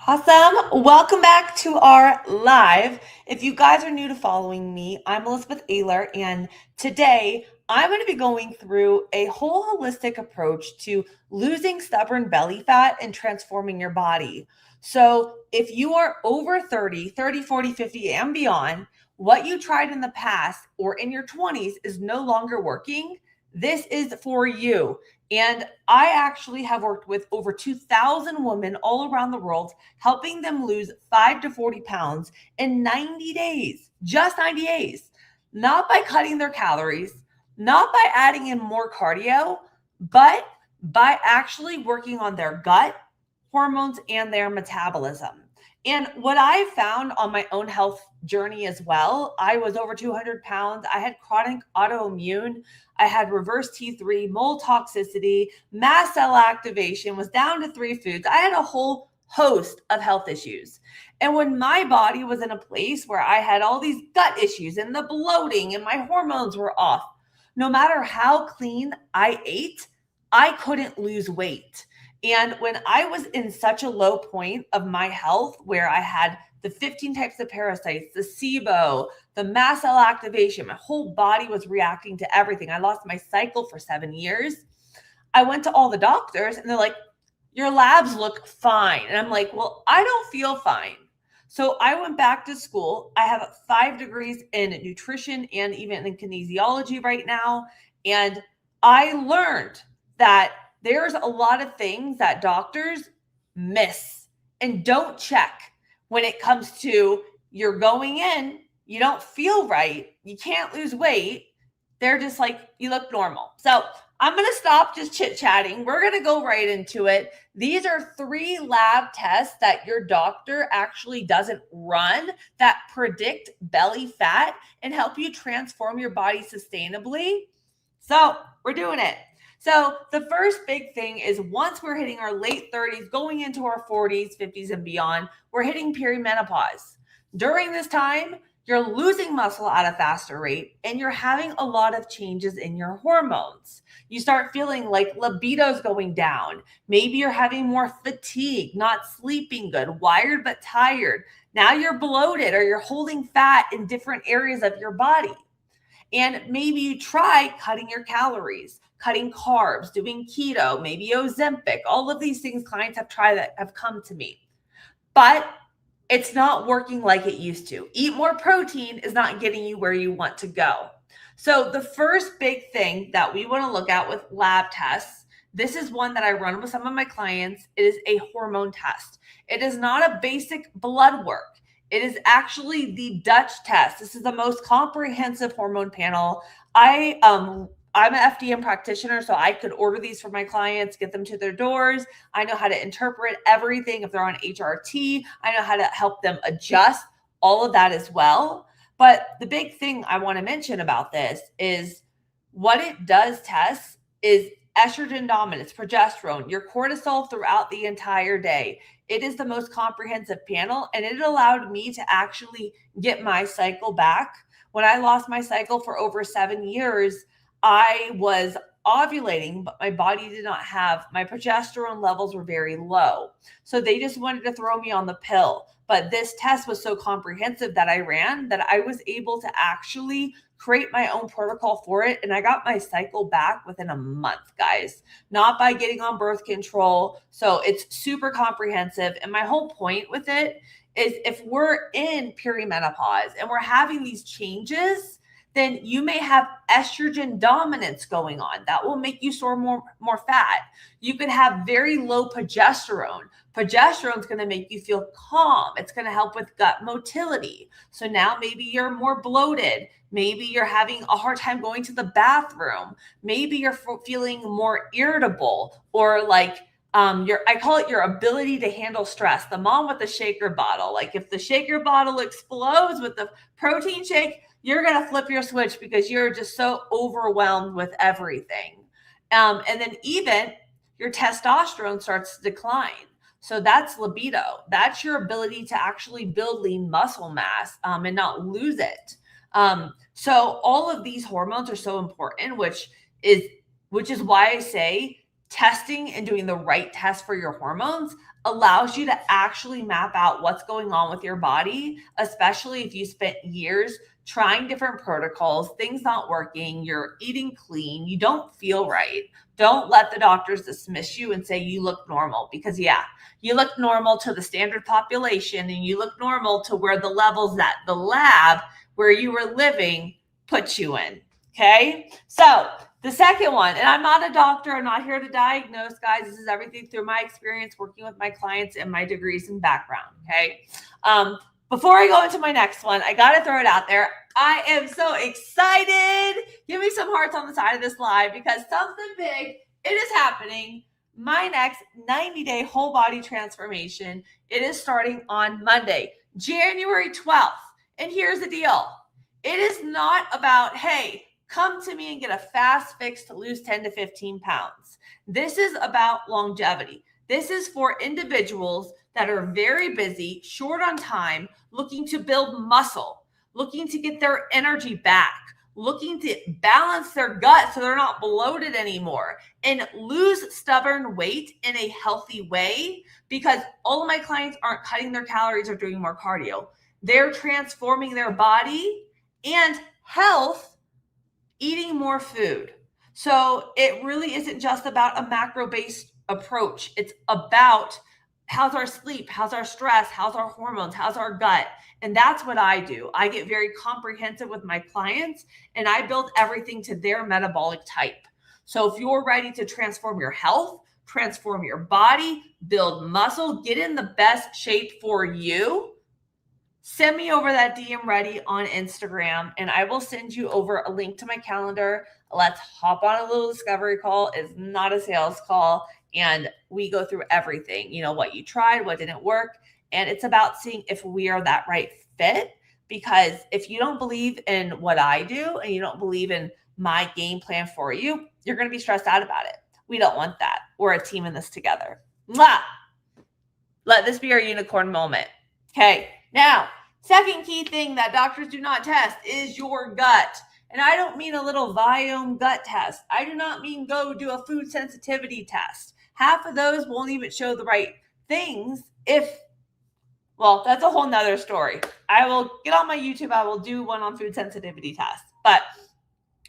Awesome. Welcome back to our live. If you guys are new to following me, I'm Elizabeth Ayler, and today I'm going to be going through a whole holistic approach to losing stubborn belly fat and transforming your body. So, if you are over 30, 30, 40, 50, and beyond, what you tried in the past or in your 20s is no longer working. This is for you. And I actually have worked with over 2,000 women all around the world helping them lose 5 to 40 pounds in 90 days, just 90 days, not by cutting their calories, not by adding in more cardio, but by actually working on their gut, hormones, and their metabolism. And what I found on my own health journey as well, I was over 200 pounds. I had chronic autoimmune. I had reverse T3, mold toxicity, mast cell activation, was down to 3 foods. I had a whole host of health issues. And when my body was in a place where I had all these gut issues and the bloating and my hormones were off, no matter how clean I ate, I couldn't lose weight. And when I was in such a low point of my health where I had the 15 types of parasites, the SIBO, the mast cell activation, my whole body was reacting to everything. I lost my cycle for 7 years. I went to all the doctors and they're like, your labs look fine. And I'm like, well, I don't feel fine. So I went back to school. I have 5 degrees in nutrition and even in kinesiology right now. And I learned that there's a lot of things that doctors miss and don't check when it comes to you're going in, you don't feel right, you can't lose weight. They're just like, you look normal. So I'm going to stop just chit chatting. We're going to go right into it. These are 3 lab tests that your doctor actually doesn't run that predict belly fat and help you transform your body sustainably. So we're doing it. So the first big thing is once we're hitting our late 30s, going into our 40s, 50s, and beyond, we're hitting perimenopause. During this time, you're losing muscle at a faster rate and you're having a lot of changes in your hormones. You start feeling like libido's going down. Maybe you're having more fatigue, not sleeping good, wired but tired. Now you're bloated or you're holding fat in different areas of your body. And maybe you try cutting your calories, cutting carbs, doing keto, maybe Ozempic. All of these things clients have tried that have come to me. But it's not working like it used to. Eat more protein is not getting you where you want to go. So the first big thing that we want to look at with lab tests, this is one that I run with some of my clients. It is a hormone test. It is not a basic blood work. It is actually the Dutch test. This is the most comprehensive hormone panel. I'm an FDM practitioner, so I could order these for my clients, get them to their doors. I know how to interpret everything. If they're on HRT, I know how to help them adjust all of that as well. But the big thing I want to mention about this is what it does test is estrogen dominance, progesterone, your cortisol throughout the entire day. It is the most comprehensive panel, and it allowed me to actually get my cycle back. When I lost my cycle for over 7 years, I was ovulating, but my body did not have, my progesterone levels were very low. So they just wanted to throw me on the pill. But this test was so comprehensive that I ran that I was able to actually create my own protocol for it. And I got my cycle back within a month, guys, not by getting on birth control. So it's super comprehensive. And my whole point with it is if we're in perimenopause and we're having these changes, then you may have estrogen dominance going on. That will make you store more fat. You could have very low progesterone. Progesterone is going to make you feel calm. It's going to help with gut motility. So now maybe you're more bloated. Maybe you're having a hard time going to the bathroom. Maybe you're feeling more irritable or like I call it your ability to handle stress. The mom with the shaker bottle. Like if the shaker bottle explodes with the protein shake, you're going to flip your switch because you're just so overwhelmed with everything. And then even your testosterone starts to decline. So that's libido. That's your ability to actually build lean muscle mass and not lose it. So all of these hormones are so important, which is why I say testing and doing the right test for your hormones allows you to actually map out what's going on with your body, especially if you spent years trying different protocols, things not working, you're eating clean, you don't feel right. Don't let the doctors dismiss you and say you look normal, because you look normal to the standard population and you look normal to where the levels that the lab where you were living puts you in. Okay. So the second one, and I'm not a doctor, I'm not here to diagnose, guys. This is everything through my experience working with my clients and my degrees and background. Okay. Before I go into my next one, I got to throw it out there. I am so excited. Give me some hearts on the side of this live, because something big, it is happening. My next 90-day whole body transformation, it is starting on Monday, January 12th. And here's the deal. It is not about, hey, come to me and get a fast fix to lose 10 to 15 pounds. This is about longevity. This is for individuals that are very busy, short on time, looking to build muscle, looking to get their energy back, looking to balance their gut so they're not bloated anymore, and lose stubborn weight in a healthy way, because all of my clients aren't cutting their calories or doing more cardio. They're transforming their body and health, eating more food. So it really isn't just about a macro-based approach. It's about how's our sleep, how's our stress, how's our hormones, how's our gut. And that's what I do. I get very comprehensive with my clients, and I build everything to their metabolic type. So if you're ready to transform your health, transform your body, build muscle, get in the best shape for you, send me over that DM ready on Instagram, and I will send you over a link to my calendar. Let's hop on a little discovery call. It's not a sales call. And we go through everything, what you tried, what didn't work. And it's about seeing if we are that right fit. Because if you don't believe in what I do and you don't believe in my game plan for you, you're going to be stressed out about it. We don't want that. We're a team in this together. Mwah! Let this be our unicorn moment. Okay. Now, second key thing that doctors do not test is your gut. And I don't mean a little Viome gut test. I do not mean go do a food sensitivity test. Half of those won't even show the right things that's a whole nother story. I will get on my YouTube. I will do one on food sensitivity tests. But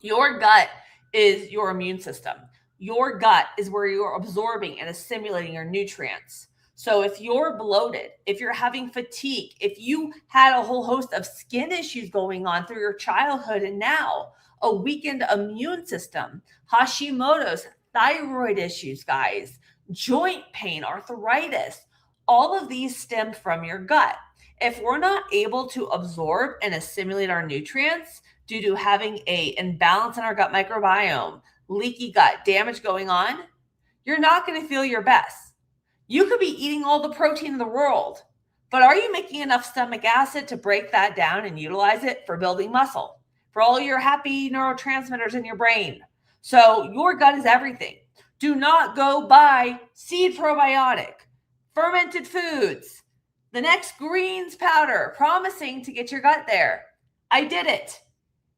your gut is your immune system. Your gut is where you're absorbing and assimilating your nutrients. So if you're bloated, if you're having fatigue, if you had a whole host of skin issues going on through your childhood and now a weakened immune system, Hashimoto's, thyroid issues, guys, joint pain, arthritis, all of these stem from your gut. If we're not able to absorb and assimilate our nutrients due to having an imbalance in our gut microbiome, leaky gut, damage going on, you're not going to feel your best. You could be eating all the protein in the world, but are you making enough stomach acid to break that down and utilize it for building muscle, for all your happy neurotransmitters in your brain? So your gut is everything. Do not go buy seed probiotic, fermented foods, the next greens powder, promising to get your gut there. I did it.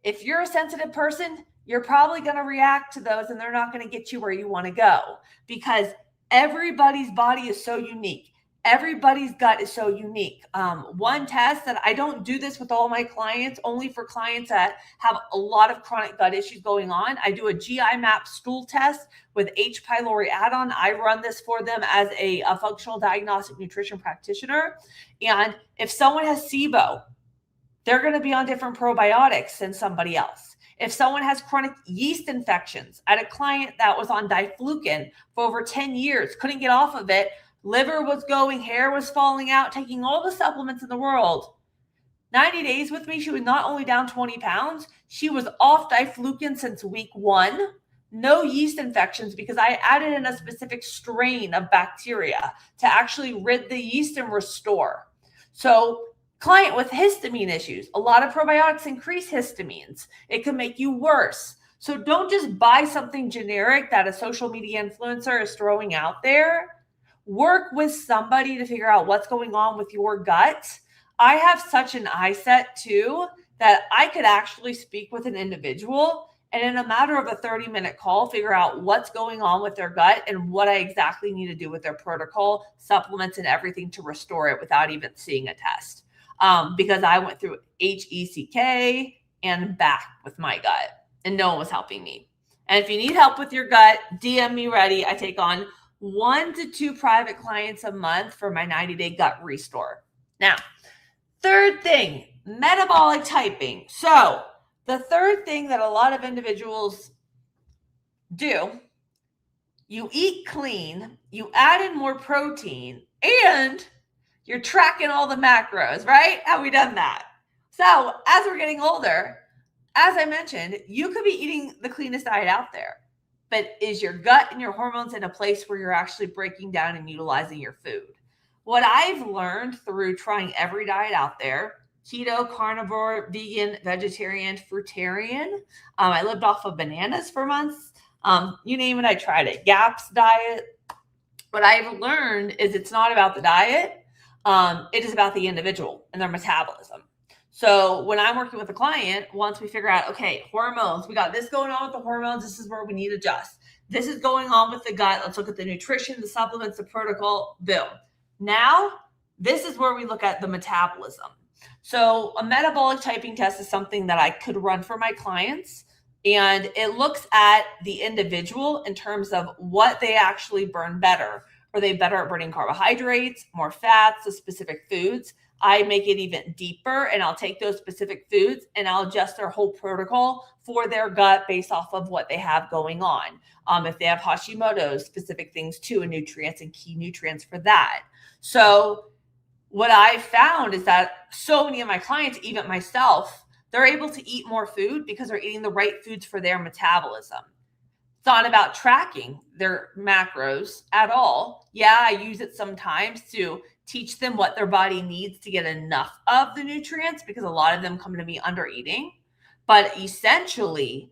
If you're a sensitive person, you're probably going to react to those, and they're not going to get you where you want to go, because everybody's body is so unique. Everybody's gut is so unique. One test that I don't do this with all my clients, only for clients that have a lot of chronic gut issues going on. I do a GI map stool test with H. pylori add-on. I run this for them as a functional diagnostic nutrition practitioner. And if someone has SIBO, they're going to be on different probiotics than somebody else. If someone has chronic yeast infections, I had a client that was on diflucan for over 10 years, couldn't get off of it. Liver was going, hair was falling out, taking all the supplements in the world. 90 days with me, she was not only down 20 pounds, she was off diflucan since week 1. No yeast infections, because I added in a specific strain of bacteria to actually rid the yeast and restore. So client with histamine issues, a lot of probiotics increase histamines. It can make you worse. So don't just buy something generic that a social media influencer is throwing out there. Work with somebody to figure out what's going on with your gut. I have such an eye set too that I could actually speak with an individual and in a matter of a 30-minute call, figure out what's going on with their gut and what I exactly need to do with their protocol, supplements, and everything to restore it without even seeing a test. Because I went through HECK and back with my gut, and no one was helping me. And if you need help with your gut, DM me ready. I take on 1 to 2 private clients a month for my 90-day gut restore. Now, third thing, metabolic typing. So the third thing that a lot of individuals do, you eat clean, you add in more protein, and you're tracking all the macros, right? Have we done that? So as we're getting older, as I mentioned, you could be eating the cleanest diet out there, but is your gut and your hormones in a place where you're actually breaking down and utilizing your food? What I've learned through trying every diet out there, keto, carnivore, vegan, vegetarian, fruitarian. I lived off of bananas for months. You name it, I tried it. GAPS diet. What I've learned is it's not about the diet. It is about the individual and their metabolism. So when I'm working with a client, once we figure out, okay, hormones, we got this going on with the hormones. This is where we need to adjust. This is going on with the gut. Let's look at the nutrition, the supplements, the protocol. Boom. Now, this is where we look at the metabolism. So a metabolic typing test is something that I could run for my clients, and it looks at the individual in terms of what they actually burn better. Are they better at burning carbohydrates, more fats, the specific foods? I make it even deeper, and I'll take those specific foods and I'll adjust their whole protocol for their gut based off of what they have going on. If they have Hashimoto's, specific things too, and nutrients and key nutrients for that. So what I found is that so many of my clients, even myself, they're able to eat more food because they're eating the right foods for their metabolism. It's not about tracking their macros at all. Yeah, I use it sometimes to teach them what their body needs to get enough of the nutrients, because a lot of them come to me under eating. But essentially,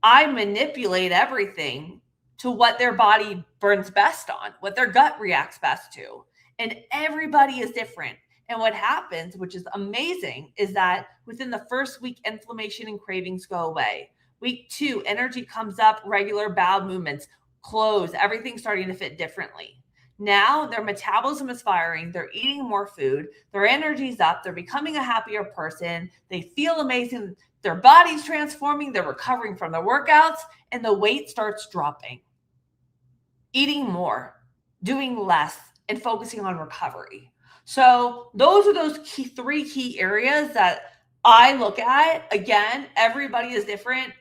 I manipulate everything to what their body burns best on, what their gut reacts best to. And everybody is different. And what happens, which is amazing, is that within the first week, inflammation and cravings go away. Week 2, energy comes up, regular bowel movements, clothes, everything's starting to fit differently. Now their metabolism is firing, they're eating more food, their energy's up, they're becoming a happier person, they feel amazing, their body's transforming, they're recovering from their workouts, and the weight starts dropping. Eating more, doing less, and focusing on recovery. So those are those 3 key areas that I look at. Again, everybody is different.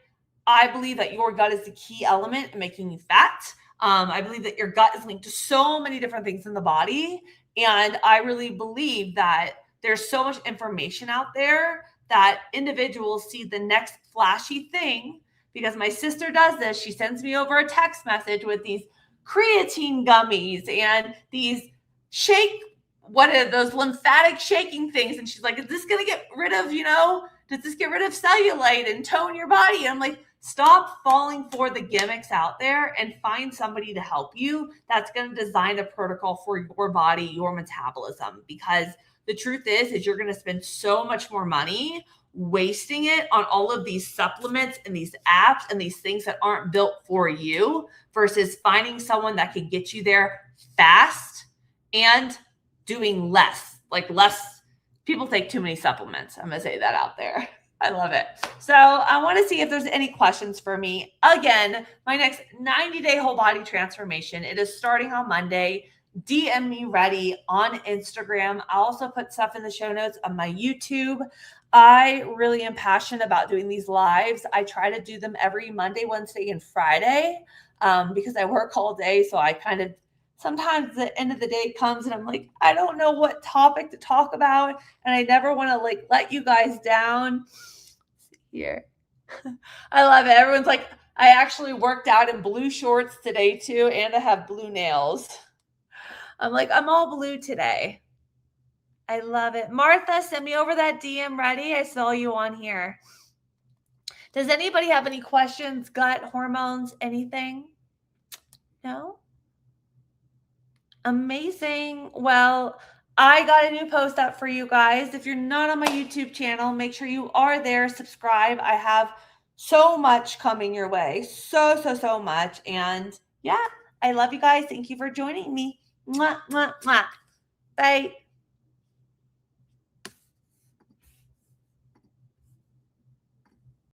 I believe that your gut is the key element in making you fat. I believe that your gut is linked to so many different things in the body. And I really believe that there's so much information out there that individuals see the next flashy thing. Because my sister does this. She sends me over a text message with these creatine gummies and these what are those lymphatic shaking things? And she's like, is this going to get rid of, does this get rid of cellulite and tone your body? And I'm like, stop falling for the gimmicks out there and find somebody to help you that's going to design a protocol for your body, your metabolism. Because the truth is you're going to spend so much more money wasting it on all of these supplements and these apps and these things that aren't built for you, versus finding someone that can get you there fast and doing less. People take too many supplements. I'm going to say that out there. I love it. So I want to see if there's any questions for me. Again, my next 90-day whole body transformation, it is starting on Monday. DM me ready on Instagram. I'll also put stuff in the show notes on my YouTube. I really am passionate about doing these lives. I try to do them every Monday, Wednesday, and Friday because I work all day. So I kind of, sometimes the end of the day comes and I'm like, I don't know what topic to talk about. And I never want to let you guys down. Here. I love it. Everyone's like, I actually worked out in blue shorts today too. And I have blue nails. I'm like, I'm all blue today. I love it. Martha, send me over that DM ready. I saw you on here. Does anybody have any questions? Gut, hormones, anything? No? Amazing. Well, I got a new post up for you guys. If you're not on my YouTube channel, make sure you are there. Subscribe. I have So much coming your way. So much. And yeah, I love you guys. Thank you for joining me. Mwah, mwah, mwah. Bye.